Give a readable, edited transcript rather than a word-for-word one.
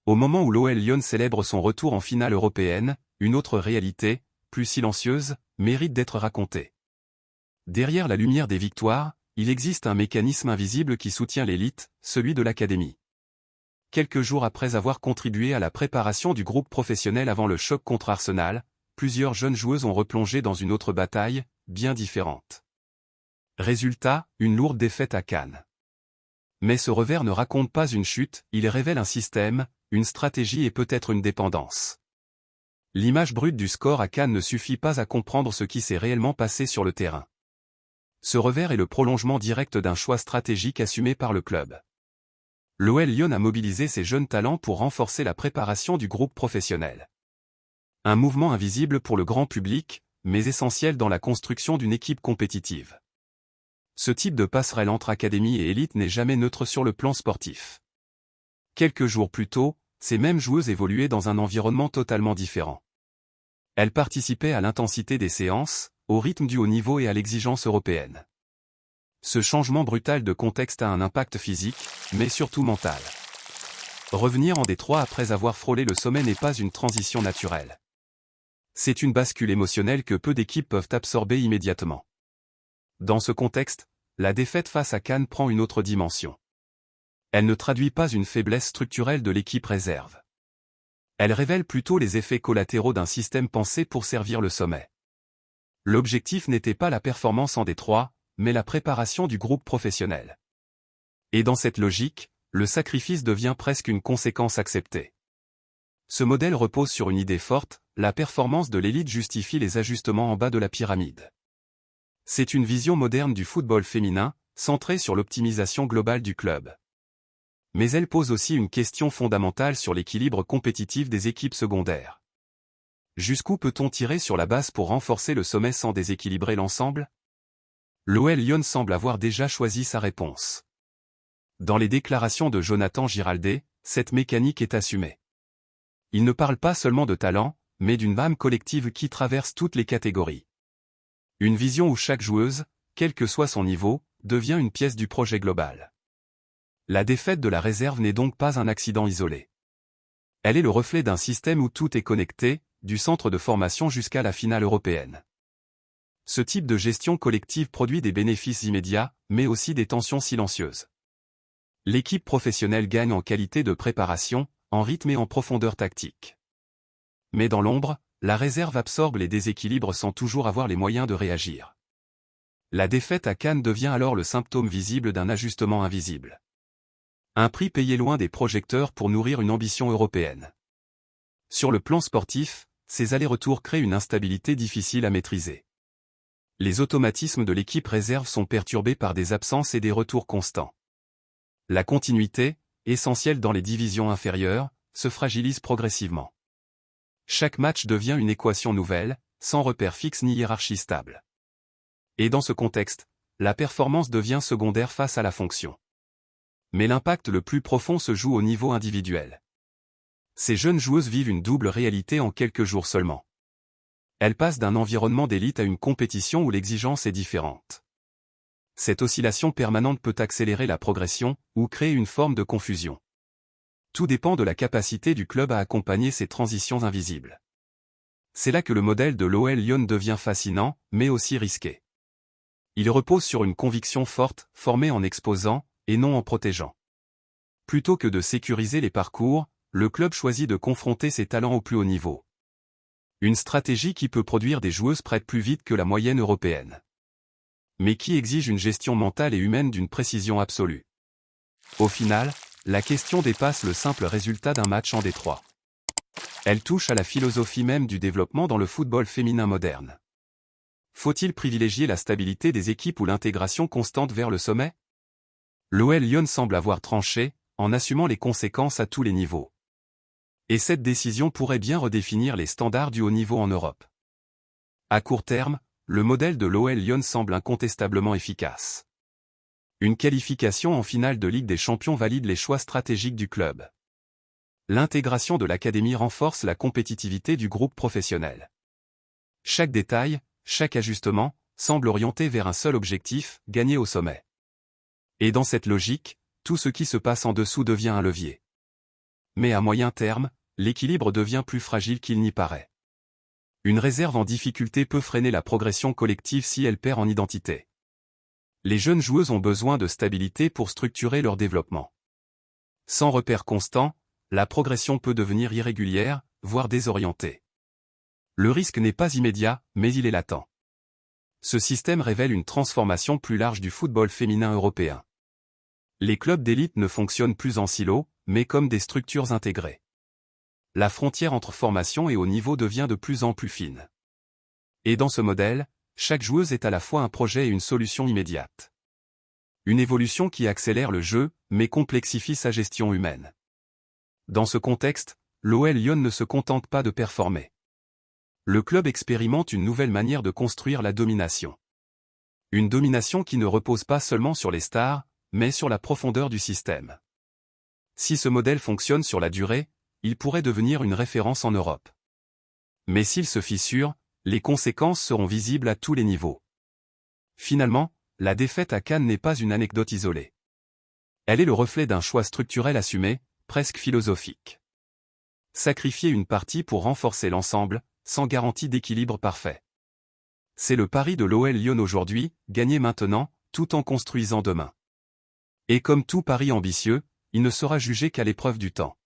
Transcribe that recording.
Au moment où l'OL Lyon célèbre son retour en finale européenne, une autre réalité, plus silencieuse, mérite d'être racontée. Derrière la lumière des victoires, il existe un mécanisme invisible qui soutient l'élite, celui de l'académie. Quelques jours après avoir contribué à la préparation du groupe professionnel avant le choc contre Arsenal, plusieurs jeunes joueuses ont replongé dans une autre bataille, bien différente. Résultat, une lourde défaite à Cannes. Mais ce revers ne raconte pas une chute, il révèle un système, une stratégie et peut-être une dépendance. L'image brute du score à Cannes ne suffit pas à comprendre ce qui s'est réellement passé sur le terrain. Ce revers est le prolongement direct d'un choix stratégique assumé par le club. L'OL Lyon a mobilisé ses jeunes talents pour renforcer la préparation du groupe professionnel. Un mouvement invisible pour le grand public, mais essentiel dans la construction d'une équipe compétitive. Ce type de passerelle entre académie et élite n'est jamais neutre sur le plan sportif. Quelques jours plus tôt, ces mêmes joueuses évoluaient dans un environnement totalement différent. Elles participaient à l'intensité des séances, au rythme du haut niveau et à l'exigence européenne. Ce changement brutal de contexte a un impact physique, mais surtout mental. Revenir en D3 après avoir frôlé le sommet n'est pas une transition naturelle. C'est une bascule émotionnelle que peu d'équipes peuvent absorber immédiatement. Dans ce contexte, la défaite face à Cannes prend une autre dimension. Elle ne traduit pas une faiblesse structurelle de l'équipe réserve. Elle révèle plutôt les effets collatéraux d'un système pensé pour servir le sommet. L'objectif n'était pas la performance en D3, mais la préparation du groupe professionnel. Et dans cette logique, le sacrifice devient presque une conséquence acceptée. Ce modèle repose sur une idée forte, la performance de l'élite justifie les ajustements en bas de la pyramide. C'est une vision moderne du football féminin, centrée sur l'optimisation globale du club. Mais elle pose aussi une question fondamentale sur l'équilibre compétitif des équipes secondaires. Jusqu'où peut-on tirer sur la base pour renforcer le sommet sans déséquilibrer l'ensemble ? L'OL Lyon semble avoir déjà choisi sa réponse. Dans les déclarations de Jonathan Giraldez, cette mécanique est assumée. Il ne parle pas seulement de talent, mais d'une âme collective qui traverse toutes les catégories. Une vision où chaque joueuse, quel que soit son niveau, devient une pièce du projet global. La défaite de la réserve n'est donc pas un accident isolé. Elle est le reflet d'un système où tout est connecté, du centre de formation jusqu'à la finale européenne. Ce type de gestion collective produit des bénéfices immédiats, mais aussi des tensions silencieuses. L'équipe professionnelle gagne en qualité de préparation, en rythme et en profondeur tactique. Mais dans l'ombre, la réserve absorbe les déséquilibres sans toujours avoir les moyens de réagir. La défaite à Cannes devient alors le symptôme visible d'un ajustement invisible. Un prix payé loin des projecteurs pour nourrir une ambition européenne. Sur le plan sportif, ces allers-retours créent une instabilité difficile à maîtriser. Les automatismes de l'équipe réserve sont perturbés par des absences et des retours constants. La continuité, essentielle dans les divisions inférieures, se fragilise progressivement. Chaque match devient une équation nouvelle, sans repère fixe ni hiérarchie stable. Et dans ce contexte, la performance devient secondaire face à la fonction. Mais l'impact le plus profond se joue au niveau individuel. Ces jeunes joueuses vivent une double réalité en quelques jours seulement. Elles passent d'un environnement d'élite à une compétition où l'exigence est différente. Cette oscillation permanente peut accélérer la progression, ou créer une forme de confusion. Tout dépend de la capacité du club à accompagner ces transitions invisibles. C'est là que le modèle de l'OL Lyon devient fascinant, mais aussi risqué. Il repose sur une conviction forte, formée en exposant, et non en protégeant. Plutôt que de sécuriser les parcours, le club choisit de confronter ses talents au plus haut niveau. Une stratégie qui peut produire des joueuses prêtes plus vite que la moyenne européenne. Mais qui exige une gestion mentale et humaine d'une précision absolue. Au final, la question dépasse le simple résultat d'un match en D3. Elle touche à la philosophie même du développement dans le football féminin moderne. Faut-il privilégier la stabilité des équipes ou l'intégration constante vers le sommet ? L'OL Lyon semble avoir tranché, en assumant les conséquences à tous les niveaux. Et cette décision pourrait bien redéfinir les standards du haut niveau en Europe. À court terme, le modèle de l'OL Lyon semble incontestablement efficace. Une qualification en finale de Ligue des Champions valide les choix stratégiques du club. L'intégration de l'académie renforce la compétitivité du groupe professionnel. Chaque détail, chaque ajustement, semble orienté vers un seul objectif, gagner au sommet. Et dans cette logique, tout ce qui se passe en dessous devient un levier. mais à moyen terme, l'équilibre devient plus fragile qu'il n'y paraît. Une réserve en difficulté peut freiner la progression collective si elle perd en identité. Les jeunes joueuses ont besoin de stabilité pour structurer leur développement. Sans repère constant, la progression peut devenir irrégulière, voire désorientée. Le risque n'est pas immédiat, mais il est latent. Ce système révèle une transformation plus large du football féminin européen. Les clubs d'élite ne fonctionnent plus en silo, mais comme des structures intégrées. La frontière entre formation et haut niveau devient de plus en plus fine. Et dans ce modèle, chaque joueuse est à la fois un projet et une solution immédiate. Une évolution qui accélère le jeu, mais complexifie sa gestion humaine. Dans ce contexte, l'OL Lyon ne se contente pas de performer. Le club expérimente une nouvelle manière de construire la domination. Une domination qui ne repose pas seulement sur les stars, mais sur la profondeur du système. Si ce modèle fonctionne sur la durée, il pourrait devenir une référence en Europe. Mais s'il se fissure, les conséquences seront visibles à tous les niveaux. Finalement, la défaite à Cannes n'est pas une anecdote isolée. Elle est le reflet d'un choix structurel assumé, presque philosophique. Sacrifier une partie pour renforcer l'ensemble, sans garantie d'équilibre parfait. C'est le pari de l'OL Lyon aujourd'hui, gagner maintenant, tout en construisant demain. Et comme tout pari ambitieux, il ne sera jugé qu'à l'épreuve du temps.